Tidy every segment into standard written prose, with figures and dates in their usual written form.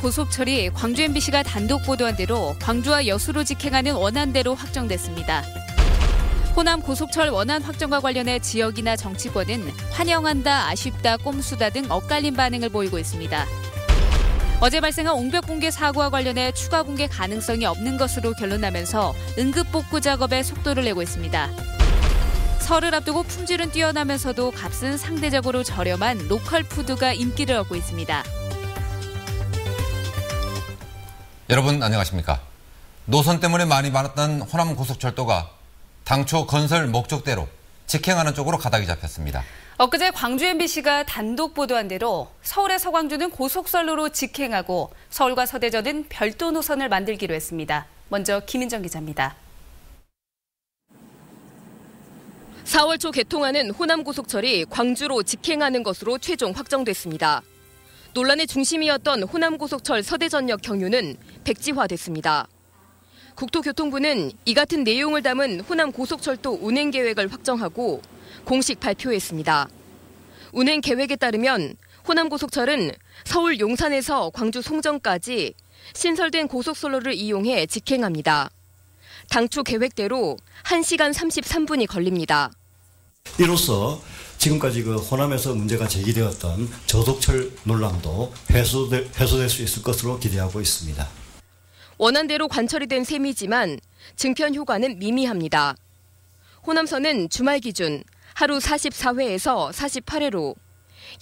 고속철이 광주 MBC가 단독 보도한 대로 광주와 여수로 직행하는 원안대로 확정됐습니다. 호남 고속철 원안 확정과 관련해 지역이나 정치권은 환영한다, 아쉽다, 꼼수다 등 엇갈린 반응을 보이고 있습니다. 어제 발생한 옹벽 붕괴 사고와 관련해 추가 붕괴 가능성이 없는 것으로 결론나면서 응급 복구 작업에 속도를 내고 있습니다. 설을 앞두고 품질은 뛰어나면서도 값은 상대적으로 저렴한 로컬 푸드가 인기를 얻고 있습니다. 여러분 안녕하십니까? 노선 때문에 많이 많았던 호남 고속철도가 당초 건설 목적대로 직행하는 쪽으로 가닥이 잡혔습니다. 엊그제 광주 MBC가 단독 보도한 대로 서울에서 광주는 고속선로로 직행하고 서울과 서대전은 별도 노선을 만들기로 했습니다. 먼저 김인정 기자입니다. 4월 초 개통하는 호남고속철이 광주로 직행하는 것으로 최종 확정됐습니다. 논란의 중심이었던 호남고속철 서대전역 경유는 백지화됐습니다. 국토교통부는 이 같은 내용을 담은 호남고속철도 운행 계획을 확정하고 공식 발표했습니다. 운행 계획에 따르면 호남고속철은 서울 용산에서 광주 송정까지 신설된 고속선로를 이용해 직행합니다. 당초 계획대로 1시간 33분이 걸립니다. 이로써 지금까지 호남에서 문제가 제기되었던 저속철 논란도 해소될 수 있을 것으로 기대하고 있습니다. 원안대로 관철이 된 셈이지만 증편 효과는 미미합니다. 호남선은 주말 기준 하루 44회에서 48회로,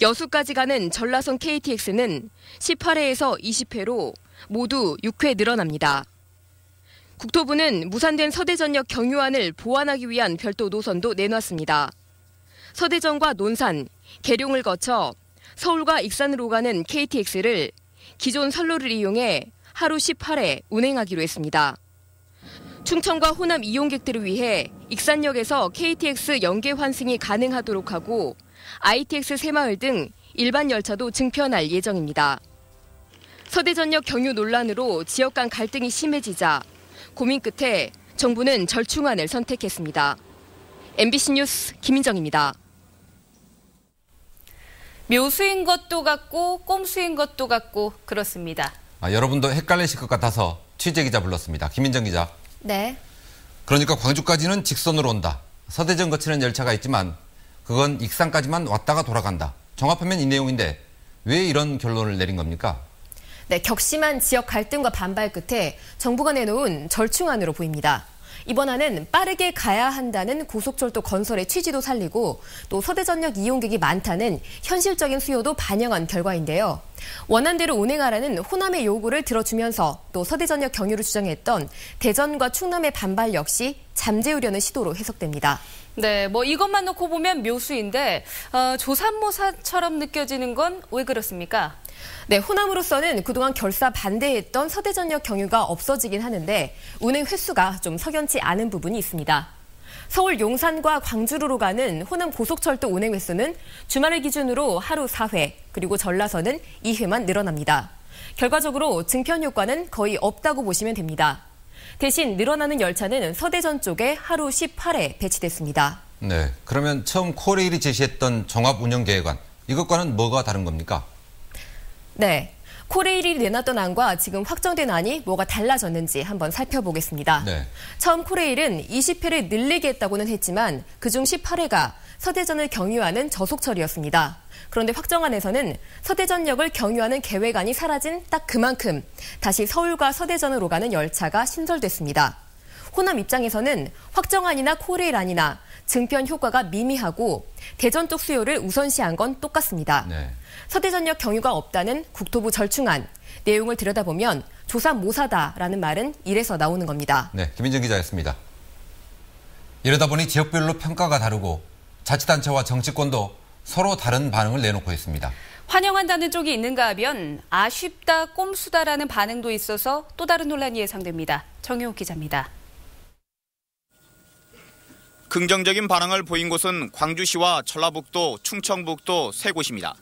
여수까지 가는 전라선 KTX는 18회에서 20회로 모두 6회 늘어납니다. 국토부는 무산된 서대전역 경유안을 보완하기 위한 별도 노선도 내놨습니다. 서대전과 논산, 계룡을 거쳐 서울과 익산으로 가는 KTX를 기존 선로를 이용해 하루 18회 운행하기로 했습니다. 충청과 호남 이용객들을 위해 익산역에서 KTX 연계 환승이 가능하도록 하고 ITX 새마을 등 일반 열차도 증편할 예정입니다. 서대전역 경유 논란으로 지역 간 갈등이 심해지자 고민 끝에 정부는 절충안을 선택했습니다. MBC 뉴스 김인정입니다. 묘수인 것도 같고 꼼수인 것도 같고 그렇습니다. 여러분도 헷갈리실 것 같아서 취재기자 불렀습니다. 김인정 기자. 네. 그러니까 광주까지는 직선으로 온다. 서대전 거치는 열차가 있지만 그건 익산까지만 왔다가 돌아간다. 종합하면 이 내용인데 왜 이런 결론을 내린 겁니까? 네, 격심한 지역 갈등과 반발 끝에 정부가 내놓은 절충안으로 보입니다. 이번 안은 빠르게 가야 한다는 고속철도 건설의 취지도 살리고 또 서대전역 이용객이 많다는 현실적인 수요도 반영한 결과인데요. 원안대로 운행하라는 호남의 요구를 들어주면서 또 서대전역 경유를 주장했던 대전과 충남의 반발 역시 잠재우려는 시도로 해석됩니다. 네, 이것만 놓고 보면 묘수인데 조삼모사처럼 느껴지는 건 왜 그렇습니까? 네, 호남으로서는 그동안 결사 반대했던 서대전역 경유가 없어지긴 하는데 운행 횟수가 좀 석연치 않은 부분이 있습니다. 서울 용산과 광주로 가는 호남 고속철도 운행 횟수는 주말을 기준으로 하루 4회, 그리고 전라선은 2회만 늘어납니다. 결과적으로 증편 효과는 거의 없다고 보시면 됩니다. 대신 늘어나는 열차는 서대전 쪽에 하루 18회 배치됐습니다. 네, 그러면 처음 코레일이 제시했던 종합운영계획안, 이것과는 뭐가 다른 겁니까? 네, 코레일이 내놨던 안과 지금 확정된 안이 뭐가 달라졌는지 한번 살펴보겠습니다. 네. 처음 코레일은 20회를 늘리겠다고는 했지만 그중 18회가 서대전을 경유하는 저속철이었습니다. 그런데 확정안에서는 서대전역을 경유하는 계획안이 사라진 딱 그만큼 다시 서울과 서대전으로 가는 열차가 신설됐습니다. 호남 입장에서는 확정안이나 코레일안이나 증편 효과가 미미하고 대전 쪽 수요를 우선시한 건 똑같습니다. 네. 서대전역 경유가 없다는 국토부 절충안, 내용을 들여다보면 조삼모사다라는 말은 이래서 나오는 겁니다. 네, 김인정 기자였습니다. 이러다 보니 지역별로 평가가 다르고 자치단체와 정치권도 서로 다른 반응을 내놓고 있습니다. 환영한다는 쪽이 있는가 하면 아쉽다, 꼼수다라는 반응도 있어서 또 다른 논란이 예상됩니다. 정효욱 기자입니다. 긍정적인 반응을 보인 곳은 광주시와 전라북도, 충청북도 세 곳입니다.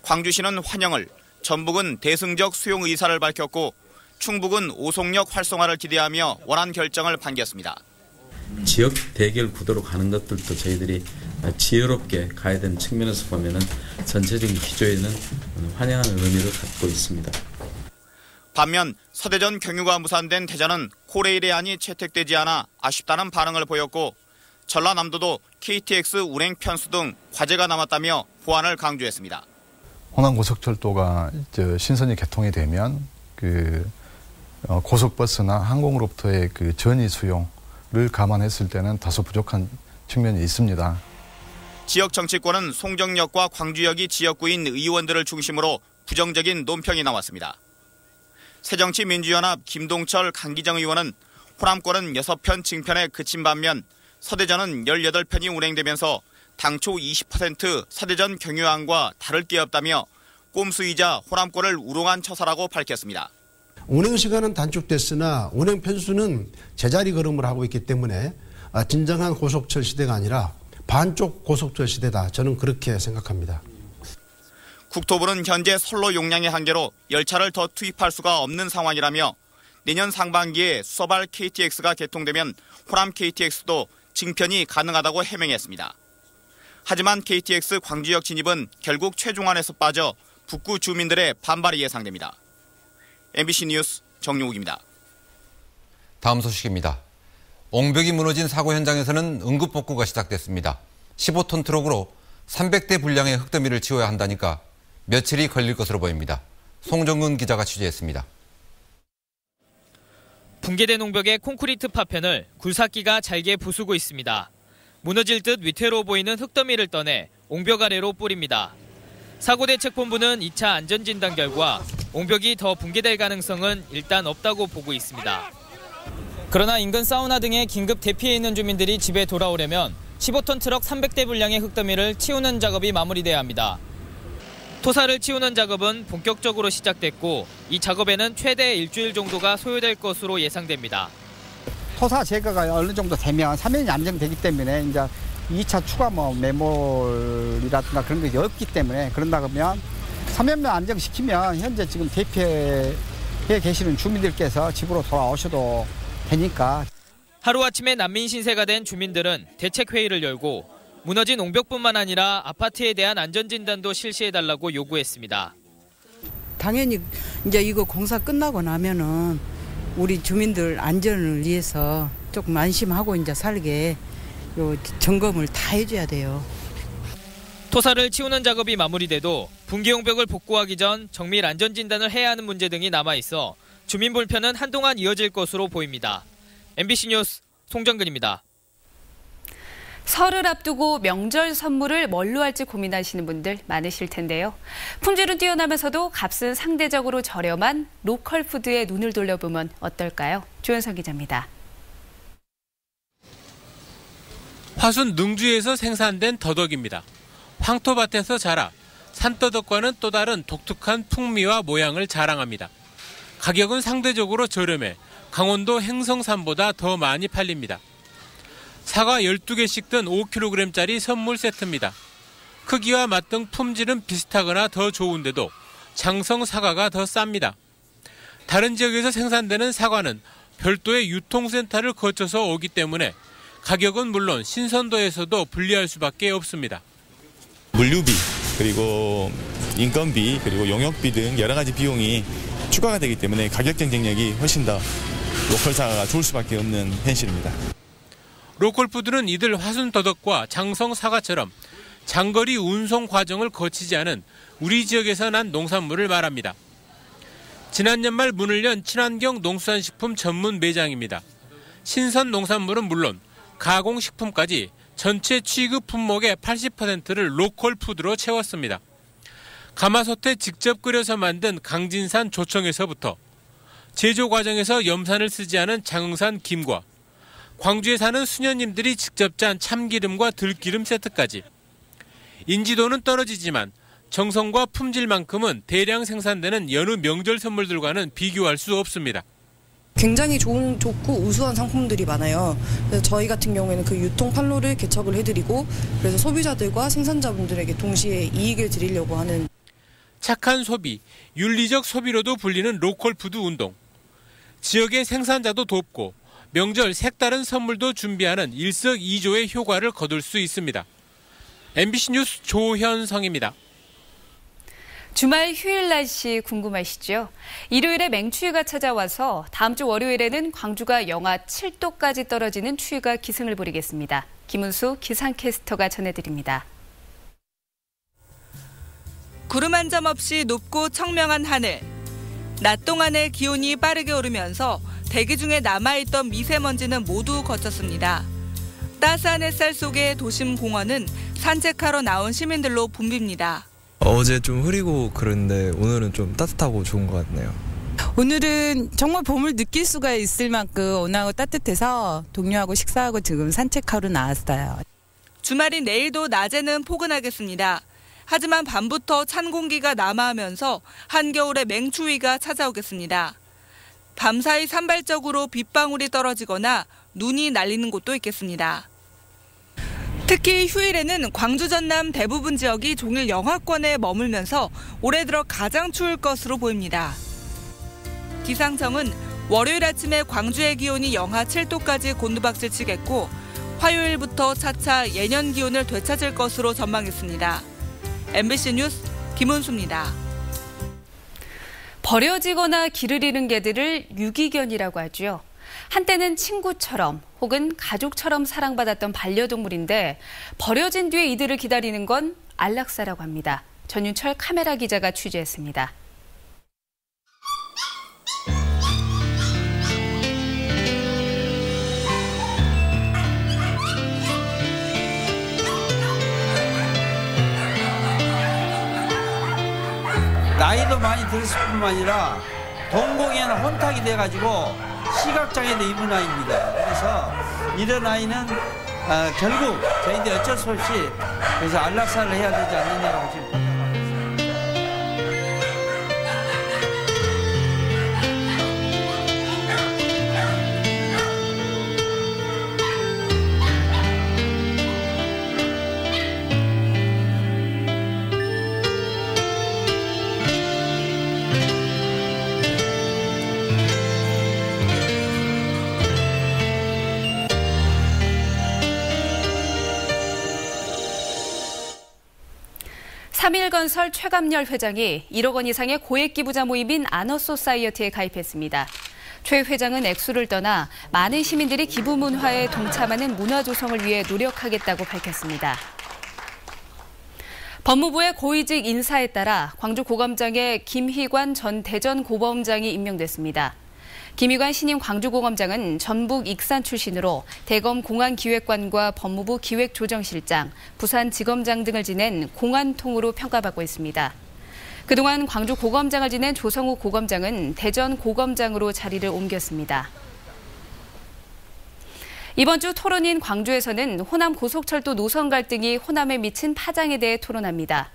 광주시는 환영을, 전북은 대승적 수용 의사를 밝혔고 충북은 오송역 활성화를 기대하며 원안 결정을 반겼습니다. 지역 대결 구도로 가는 것들도 저희들이 지혜롭게 가야 되는 측면에서 보면은 전체적인 기조에는 환영하는 의미를 갖고 있습니다. 반면 서대전 경유가 무산된 대전은 코레일의 안이 채택되지 않아 아쉽다는 반응을 보였고 전라남도도 KTX 운행 편수 등 과제가 남았다며 보완을 강조했습니다. 호남 고속철도가 신선이 개통이 되면 고속버스나 항공으로부터의 전이 수용을 감안했을 때는 다소 부족한 측면이 있습니다. 지역 정치권은 송정역과 광주역이 지역구인 의원들을 중심으로 부정적인 논평이 나왔습니다. 새정치민주연합 김동철 강기정 의원은 호남권은 6편 증편에 그친 반면 서대전은 18편이 운행되면서 당초 20% 서대전 경유안과 다를 게 없다며 꼼수이자 호남권을 우롱한 처사라고 밝혔습니다. 운행시간은 단축됐으나 운행 편수는 제자리 걸음을 하고 있기 때문에 진정한 고속철 시대가 아니라 반쪽 고속철 시대다. 저는 그렇게 생각합니다. 국토부는 현재 선로 용량의 한계로 열차를 더 투입할 수가 없는 상황이라며 내년 상반기에 수서발 KTX가 개통되면 호남 KTX도 증편이 가능하다고 해명했습니다. 하지만 KTX 광주역 진입은 결국 최종안에서 빠져 북구 주민들의 반발이 예상됩니다. MBC 뉴스 정용욱입니다. 다음 소식입니다. 옹벽이 무너진 사고 현장에서는 응급복구가 시작됐습니다. 15톤 트럭으로 300대 분량의 흙더미를 치워야 한다니까 며칠이 걸릴 것으로 보입니다. 송정근 기자가 취재했습니다. 붕괴된 옹벽의 콘크리트 파편을 굴삭기가 잘게 부수고 있습니다. 무너질 듯 위태로워 보이는 흙더미를 떠내 옹벽 아래로 뿌립니다. 사고대책본부는 2차 안전진단 결과 옹벽이 더 붕괴될 가능성은 일단 없다고 보고 있습니다. 그러나 인근 사우나 등의 긴급 대피해 있는 주민들이 집에 돌아오려면 15톤 트럭 300대 분량의 흙더미를 치우는 작업이 마무리돼야 합니다. 토사를 치우는 작업은 본격적으로 시작됐고 이 작업에는 최대 일주일 정도가 소요될 것으로 예상됩니다. 토사 제거가 어느 정도 되면 사면이 안정되기 때문에 이제 2차 추가 매몰이라든가 그런 게 없기 때문에 그런다 그러면 사면만 안정시키면 현재 지금 대피해 계시는 주민들께서 집으로 돌아오셔도 되니까. 하루아침에 난민 신세가 된 주민들은 대책회의를 열고 무너진 옹벽뿐만 아니라 아파트에 대한 안전진단도 실시해달라고 요구했습니다. 당연히 이제 이거 공사 끝나고 나면은 우리 주민들 안전을 위해서 조금 안심하고 이제 살게 요 점검을 다 해줘야 돼요. 토사를 치우는 작업이 마무리돼도 붕괴 옹벽을 복구하기 전 정밀 안전진단을 해야 하는 문제 등이 남아있어 주민 불편은 한동안 이어질 것으로 보입니다. MBC 뉴스 송정근입니다. 설을 앞두고 명절 선물을 뭘로 할지 고민하시는 분들 많으실 텐데요. 품질은 뛰어나면서도 값은 상대적으로 저렴한 로컬 푸드에 눈을 돌려보면 어떨까요? 조현석 기자입니다. 화순 능주에서 생산된 더덕입니다. 황토밭에서 자라 산더덕과는 또 다른 독특한 풍미와 모양을 자랑합니다. 가격은 상대적으로 저렴해 강원도 행성산보다 더 많이 팔립니다. 사과 12개씩 든 5kg짜리 선물 세트입니다. 크기와 맛 등 품질은 비슷하거나 더 좋은데도 장성 사과가 더 쌉니다. 다른 지역에서 생산되는 사과는 별도의 유통센터를 거쳐서 오기 때문에 가격은 물론 신선도에서도 불리할 수밖에 없습니다. 물류비, 그리고 인건비, 그리고 용역비 등 여러 가지 비용이 추가가 되기 때문에 가격 경쟁력이 훨씬 더 로컬 사과가 좋을 수밖에 없는 현실입니다. 로컬푸드는 이들 화순더덕과 장성 사과처럼 장거리 운송 과정을 거치지 않은 우리 지역에서 난 농산물을 말합니다. 지난 연말 문을 연 친환경 농수산식품 전문 매장입니다. 신선 농산물은 물론 가공식품까지 전체 취급 품목의 80%를 로컬푸드로 채웠습니다. 가마솥에 직접 끓여서 만든 강진산 조청에서부터 제조 과정에서 염산을 쓰지 않은 장흥산 김과 광주에 사는 수녀님들이 직접 짠 참기름과 들기름 세트까지. 인지도는 떨어지지만 정성과 품질만큼은 대량 생산되는 여느 명절 선물들과는 비교할 수 없습니다. 굉장히 좋고 우수한 상품들이 많아요. 그래서 저희 같은 경우에는 그 유통 판로를 개척을 해드리고 그래서 소비자들과 생산자분들에게 동시에 이익을 드리려고 하는. 착한 소비, 윤리적 소비로도 불리는 로컬푸드 운동. 지역의 생산자도 돕고 명절 색다른 선물도 준비하는 일석이조의 효과를 거둘 수 있습니다. MBC 뉴스 조현성입니다. 주말 휴일 날씨 궁금하시죠? 일요일에 맹추위가 찾아와서 다음 주 월요일에는 광주가 영하 7도까지 떨어지는 추위가 기승을 부리겠습니다. 김은수 기상캐스터가 전해드립니다. 구름 한 점 없이 높고 청명한 하늘. 낮 동안에 기온이 빠르게 오르면서 대기 중에 남아있던 미세먼지는 모두 거쳤습니다. 따스한 햇살 속에 도심 공원은 산책하러 나온 시민들로 붐빕니다. 어제 좀 흐리고 그런데 오늘은 좀 따뜻하고 좋은 것 같네요. 오늘은 정말 봄을 느낄 수가 있을 만큼 온화하고 따뜻해서 동료하고 식사하고 지금 산책하러 나왔어요. 주말인 내일도 낮에는 포근하겠습니다. 하지만 밤부터 찬 공기가 남하하면서 한겨울의 맹추위가 찾아오겠습니다. 밤사이 산발적으로 빗방울이 떨어지거나 눈이 날리는 곳도 있겠습니다. 특히 휴일에는 광주 전남 대부분 지역이 종일 영하권에 머물면서 올해 들어 가장 추울 것으로 보입니다. 기상청은 월요일 아침에 광주의 기온이 영하 7도까지 곤두박질 치겠고 화요일부터 차차 예년 기온을 되찾을 것으로 전망했습니다. MBC 뉴스 김은수입니다. 버려지거나 길을 잃은 개들을 유기견이라고 하죠. 한때는 친구처럼 혹은 가족처럼 사랑받았던 반려동물인데 버려진 뒤에 이들을 기다리는 건 안락사라고 합니다. 전윤철 카메라 기자가 취재했습니다. 나이도 많이 들었을 뿐만 아니라 동공에는 혼탁이 돼가지고 시각장애도 입은 아이입니다. 그래서 이런 아이는 결국 저희들이 어쩔 수 없이 그래서 안락사를 해야 되지 않느냐고 지금 판단하고 있습니다. 삼일건설 최감열 회장이 1억 원 이상의 고액 기부자 모임인 아너소사이어티에 가입했습니다. 최 회장은 액수를 떠나 많은 시민들이 기부 문화에 동참하는 문화 조성을 위해 노력하겠다고 밝혔습니다. 법무부의 고위직 인사에 따라 광주고검장에 김희관 전 대전고검장이 임명됐습니다. 김희관 신임 광주고검장은 전북 익산 출신으로 대검 공안기획관과 법무부 기획조정실장, 부산지검장 등을 지낸 공안통으로 평가받고 있습니다. 그동안 광주고검장을 지낸 조성욱 고검장은 대전고검장으로 자리를 옮겼습니다. 이번 주 토론인 광주에서는 호남 고속철도 노선 갈등이 호남에 미친 파장에 대해 토론합니다.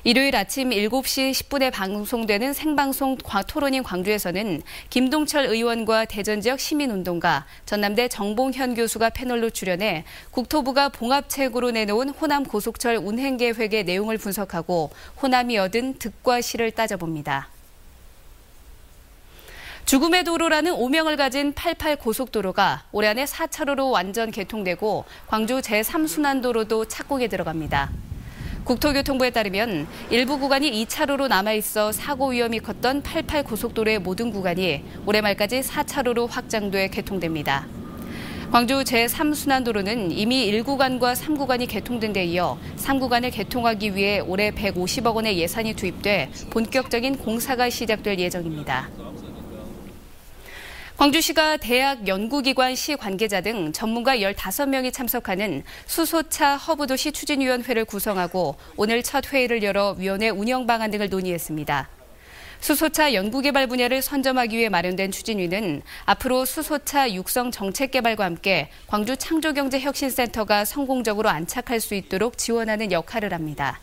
일요일 아침 7시 10분에 방송되는 생방송 토론인 광주에서는 김동철 의원과 대전 지역 시민운동가, 전남대 정봉현 교수가 패널로 출연해 국토부가 봉합책으로 내놓은 호남 고속철 운행 계획의 내용을 분석하고 호남이 얻은 득과 실을 따져봅니다. 죽음의 도로라는 오명을 가진 88 고속도로가 올해 안에 4차로로 완전 개통되고 광주 제3순환도로도 착공에 들어갑니다. 국토교통부에 따르면 일부 구간이 2차로로 남아있어 사고 위험이 컸던 88 고속도로의 모든 구간이 올해 말까지 4차로로 확장돼 개통됩니다. 광주 제3순환도로는 이미 1구간과 3구간이 개통된 데 이어 3구간을 개통하기 위해 올해 150억 원의 예산이 투입돼 본격적인 공사가 시작될 예정입니다. 광주시가 대학, 연구기관, 시 관계자 등 전문가 15명이 참석하는 수소차 허브도시 추진위원회를 구성하고 오늘 첫 회의를 열어 위원회 운영 방안 등을 논의했습니다. 수소차 연구개발 분야를 선점하기 위해 마련된 추진위는 앞으로 수소차 육성 정책 개발과 함께 광주 창조경제혁신센터가 성공적으로 안착할 수 있도록 지원하는 역할을 합니다.